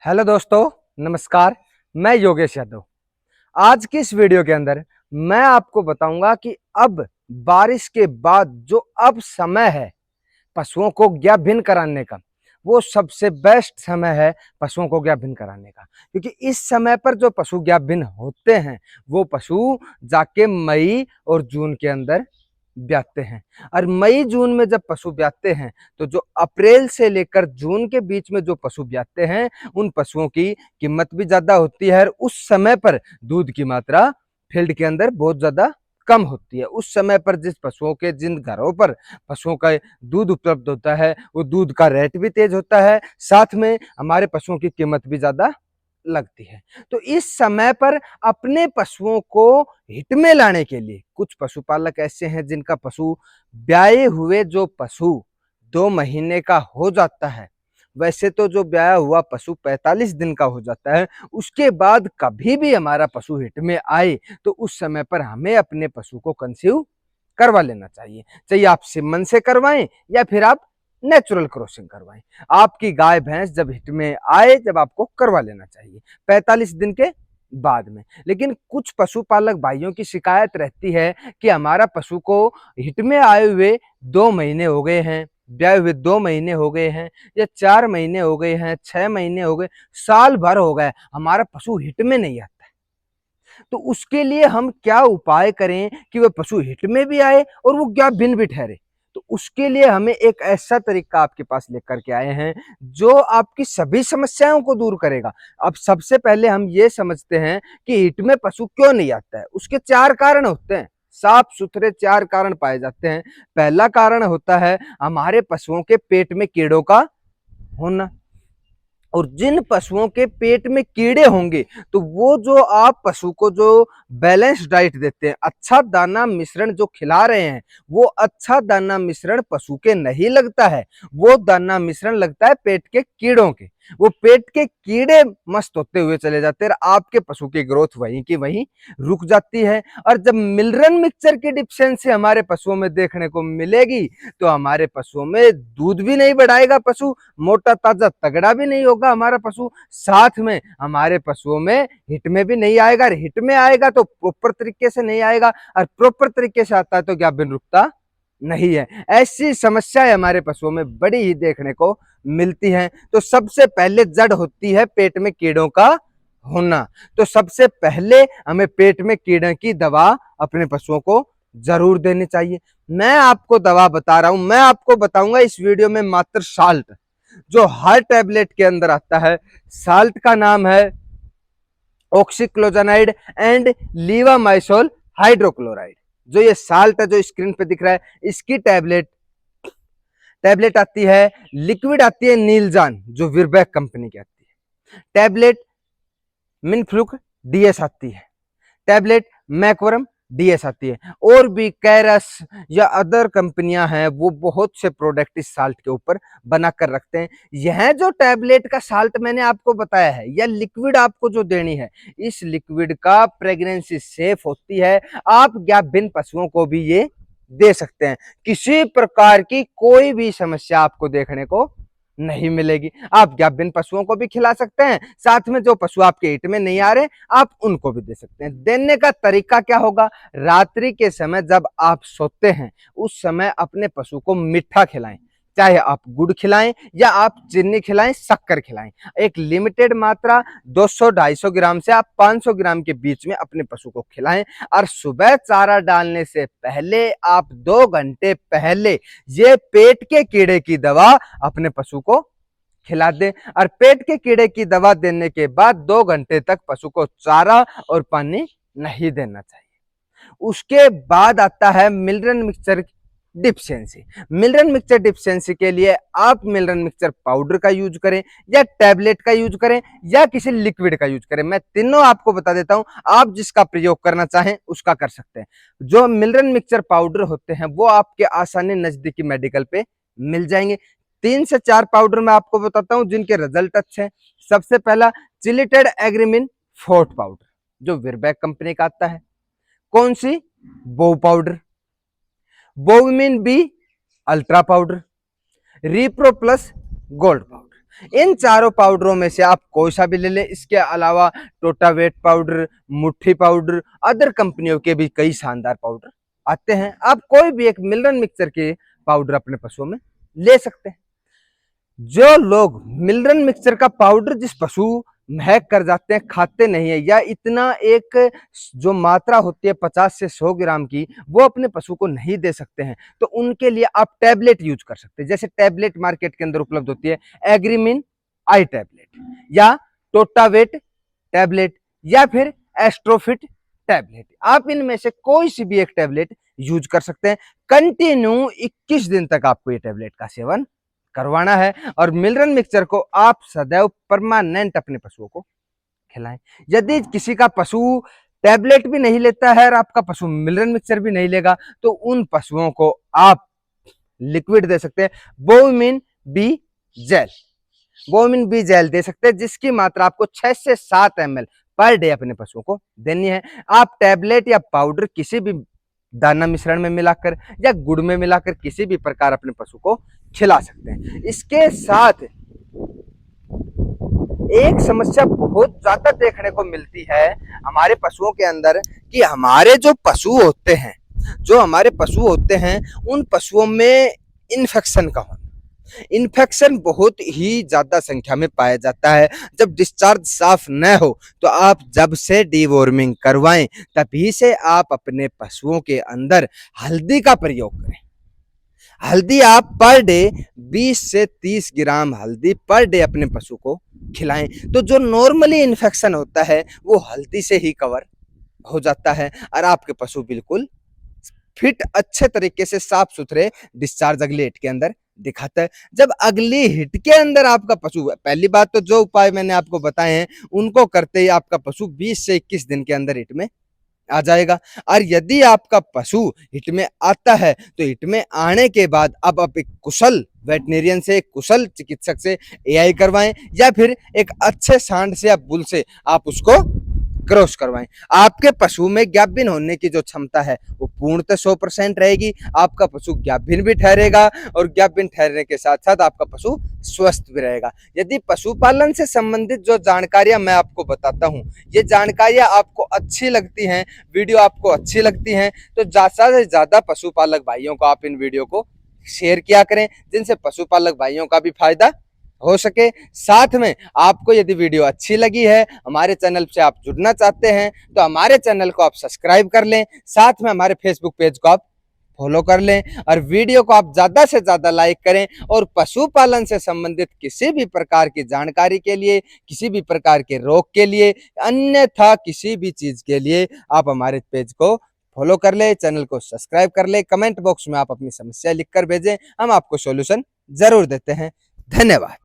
Hello दोस्तों, नमस्कार। मैं योगेश यादव। आज की इस वीडियो के अंदर मैं आपको बताऊंगा कि अब बारिश के बाद जो अब समय है पशुओं को ज्ञा भिन्न कराने का, वो सबसे बेस्ट समय है पशुओं को ज्ञा भिन्न कराने का। क्योंकि इस समय पर जो पशु ज्ञा भिन्न होते हैं वो पशु जाके मई और जून के अंदर ब्याते हैं। और मई जून में जब पशु ब्याते हैं तो जो अप्रैल से लेकर जून के बीच में जो पशु ब्याते हैं उन पशुओं की कीमत भी ज्यादा होती है और उस समय पर दूध की मात्रा फील्ड के अंदर बहुत ज्यादा कम होती है। उस समय पर जिस पशुओं के जिन घरों पर पशुओं का दूध उपलब्ध होता है वो दूध का रेट भी तेज होता है, साथ में हमारे पशुओं की कीमत भी ज्यादा लगती है। तो इस समय पर अपने पशुओं को हिट में लाने के लिए कुछ पशुपालक ऐसे हैं जिनका पशु ब्याए हुए जो पशु 2 महीने का हो जाता है। वैसे तो जो ब्याया हुआ पशु 45 दिन का हो जाता है, उसके बाद कभी भी हमारा पशु हिट में आए तो उस समय पर हमें अपने पशु को कंसीव करवा लेना चाहिए। चाहिए आप सीमन से करवाएं या फिर आप नेचुरल क्रॉसिंग करवाएं। आपकी गाय भैंस जब हिट में आए जब आपको करवा लेना चाहिए 45 दिन के बाद में। लेकिन कुछ पशुपालक भाइयों की शिकायत रहती है कि हमारा पशु को हिट में आए हुए 2 महीने हो गए हैं, ब्याए हुए 2 महीने हो गए हैं, या 4 महीने हो गए हैं, 6 महीने हो गए, साल भर हो गए, हमारा पशु हिट में नहीं आता। तो उसके लिए हम क्या उपाय करें कि वह पशु हिट में भी आए और वो क्या भिन्न भी ठहरे। तो उसके लिए हमें एक ऐसा तरीका आपके पास लेकर के आए हैं जो आपकी सभी समस्याओं को दूर करेगा। अब सबसे पहले हम ये समझते हैं कि हिट में पशु क्यों नहीं आता है। उसके 4 कारण होते हैं, साफ सुथरे 4 कारण पाए जाते हैं। पहला कारण होता है हमारे पशुओं के पेट में कीड़ों का होना। और जिन पशुओं के पेट में कीड़े होंगे तो वो जो आप पशु को जो बैलेंस डाइट देते हैं, अच्छा दाना मिश्रण जो खिला रहे हैं, वो अच्छा दाना मिश्रण पशु के नहीं लगता है। वो दाना मिश्रण लगता है पेट के कीड़ों के। वो पेट के कीड़े मस्त होते हुए चले जाते हैं और आपके पशु की ग्रोथ वहीं की वहीं रुक जाती है। और जब मिनरल मिक्सचर की डिफिशियंसी हमारे पशुओं में देखने को मिलेगी तो हमारे पशुओं में दूध भी नहीं बढ़ाएगा, पशु मोटा ताजा तगड़ा भी नहीं होगा हमारा पशु, साथ में हमारे पशुओं में हिट में भी नहीं आएगा। हिट में आएगा तो प्रॉपर तरीके से नहीं आएगा, और प्रॉपर तरीके से आता है तो क्या बिन रुकता नहीं है। ऐसी समस्याएं हमारे पशुओं में बड़ी ही देखने को मिलती हैं। तो सबसे पहले जड़ होती है पेट में कीड़ों का होना। तो सबसे पहले हमें पेट में कीड़े की दवा अपने पशुओं को जरूर देनी चाहिए। मैं आपको दवा बता रहा हूं, मैं आपको बताऊंगा इस वीडियो में मात्र साल्ट, जो हर टैबलेट के अंदर आता है। साल्ट का नाम है ऑक्सीक्लोजानाइड एंड लीवामाइसोल हाइड्रोक्लोराइड। जो ये साल्ट है जो स्क्रीन पे दिख रहा है, इसकी टैबलेट आती है, लिक्विड आती है नीलजान जो विरबैक कंपनी की आती है। टैबलेट मिनफ्लुक डीएस आती है, टैबलेट मैकवरम डीएस आती है, और भी कैरस या अदर कंपनियां हैं वो बहुत से प्रोडक्ट इस साल्ट के ऊपर बना कर रखते हैं। यह जो टैबलेट का साल्ट मैंने आपको बताया है या लिक्विड आपको जो देनी है, इस लिक्विड का प्रेगनेंसी सेफ होती है। आप या भिन्न पशुओं को भी ये दे सकते हैं, किसी प्रकार की कोई भी समस्या आपको देखने को नहीं मिलेगी। आप ज्ञापन पशुओं को भी खिला सकते हैं, साथ में जो पशु आपके हिट में नहीं आ रहे आप उनको भी दे सकते हैं। देने का तरीका क्या होगा, रात्रि के समय जब आप सोते हैं उस समय अपने पशु को मीठा खिलाएं, चाहे आप गुड़ खिलाएं या आप चीनी खिलाएं, शक्कर खिलाएं। एक लिमिटेड मात्रा 200-250 ग्राम से आप 500 ग्राम के बीच में अपने पशु को खिलाएं। और सुबह चारा डालने से पहले आप 2 घंटे पहले ये पेट के कीड़े की दवा अपने पशु को खिला दें। और पेट के कीड़े की दवा देने के बाद 2 घंटे तक पशु को चारा और पानी नहीं देना चाहिए। उसके बाद आता है mineral mixture deficiency. Mineral mixture deficiency के लिए आप मिनरल मिक्सचर पाउडर का यूज करें या टैबलेट का यूज करें या किसी लिक्विड का यूज करें। मैं तीनों आपको बता देता हूं, आप जिसका प्रयोग करना चाहें उसका कर सकते हैं। जो मिनरल मिक्सचर पाउडर होते हैं वो आपके आसानी नजदीकी मेडिकल पे मिल जाएंगे। 3 से 4 पाउडर मैं आपको बताता हूं जिनके रिजल्ट अच्छे हैं। सबसे पहला चिलिटेड एग्रीमिन फोर्ट पाउडर जो विरबैक कंपनी का आता है। कौन सी, बो powder, Bovimin B ultra powder, Repro plus gold powder. इन चारों पाउडरों में से आप कोई सा भी ले लें। इसके अलावा टोटावेट पाउडर, मुट्ठी पाउडर, अदर कंपनियों के भी कई शानदार पाउडर आते हैं। आप कोई भी एक मिनरल मिक्सचर के पाउडर अपने पशुओं में ले सकते हैं। जो लोग मिनरल मिक्सचर का पाउडर जिस पशु महक कर जाते हैं, खाते नहीं है, या इतना एक जो मात्रा होती है 50 से 100 ग्राम की, वो अपने पशु को नहीं दे सकते हैं, तो उनके लिए आप टैबलेट यूज कर सकते हैं। जैसे टैबलेट मार्केट के अंदर उपलब्ध होती है, एग्रीमिन आई टैबलेट या टोटावेट टैबलेट या फिर एस्ट्रोफिट टैबलेट। आप इनमें से कोई सी भी एक टैबलेट यूज कर सकते हैं। कंटिन्यू 21 दिन तक आपको ये टैबलेट का सेवन करवाना है और मिनरल मिक्सचर को आप सदैव परमानेंट अपने पशुओं को खिलाएं। यदि किसी का पशु टैबलेट भी नहीं लेता है और आपका पशु मिनरल मिक्सचर भी नहीं लेगा, तो उन पशुओं को आप लिक्विड दे सकते हैं, बोविमिन बी जेल। बोविमिन बी जेल दे सकते हैं, जिसकी मात्रा आपको 6 से 7 ml पर डे अपने पशुओं को देनी है। आप टैबलेट या पाउडर किसी भी दाना मिश्रण में मिलाकर या गुड़ में मिलाकर किसी भी प्रकार अपने पशु को खिला सकते हैं। इसके साथ एक समस्या बहुत ज्यादा देखने को मिलती है हमारे पशुओं के अंदर कि हमारे जो पशु होते हैं उन पशुओं में इन्फेक्शन का होना। इन्फेक्शन बहुत ही ज्यादा संख्या में पाया जाता है। जब डिस्चार्ज साफ न हो तो आप जब से डीवॉर्मिंग करवाएं तभी से आप अपने पशुओं के अंदर हल्दी का प्रयोग करें। हल्दी आप पर डे 20 से 30 ग्राम हल्दी पर डे अपने पशु को खिलाएं, तो जो नॉर्मली इन्फेक्शन होता है वो हल्दी से ही कवर हो जाता है और आपके पशु बिल्कुल फिट, अच्छे तरीके से साफ सुथरे डिस्चार्ज अगली हिट के अंदर दिखाता है। जब अगली हिट के अंदर आपका पशु, पहली बात तो जो उपाय मैंने आपको बताए हैं उनको करते ही आपका पशु 20 से 21 दिन के अंदर हिट में आ जाएगा। और यदि आपका पशु हिट में आता है तो हिट में आने के बाद अब आप एक कुशल वेटनेरियन से, एक कुशल चिकित्सक से एआई करवाएं या फिर एक अच्छे सांड से या बुल से आप उसको क्रॉस करवाएं। आपके पशु में ज्ञापन होने की जो क्षमता है वो पूर्णतः 100% रहेगी। आपका पशु ज्ञापन भी ठहरेगा और ज्ञापन ठहरने के साथ साथ आपका पशु स्वस्थ भी रहेगा। यदि पशुपालन से संबंधित जो जानकारियां मैं आपको बताता हूं, ये जानकारियां आपको अच्छी लगती हैं, वीडियो आपको अच्छी लगती हैं, तो ज्यादा से ज्यादा पशुपालक भाइयों को आप इन वीडियो को शेयर किया करें, जिनसे पशुपालक भाइयों का भी फायदा हो सके। साथ में आपको यदि वीडियो अच्छी लगी है, हमारे चैनल से आप जुड़ना चाहते हैं, तो हमारे चैनल को आप सब्सक्राइब कर लें, साथ में हमारे फेसबुक पेज को आप फॉलो कर लें और वीडियो को आप ज्यादा से ज्यादा लाइक करें। और पशुपालन से संबंधित किसी भी प्रकार की जानकारी के लिए, किसी भी प्रकार के रोग के लिए, अन्यथा किसी भी चीज के लिए आप हमारे पेज को फॉलो कर ले, चैनल को सब्सक्राइब कर ले। कमेंट बॉक्स में आप अपनी समस्या लिखकर भेजें, हम आपको सॉल्यूशन जरूर देते हैं। धन्यवाद।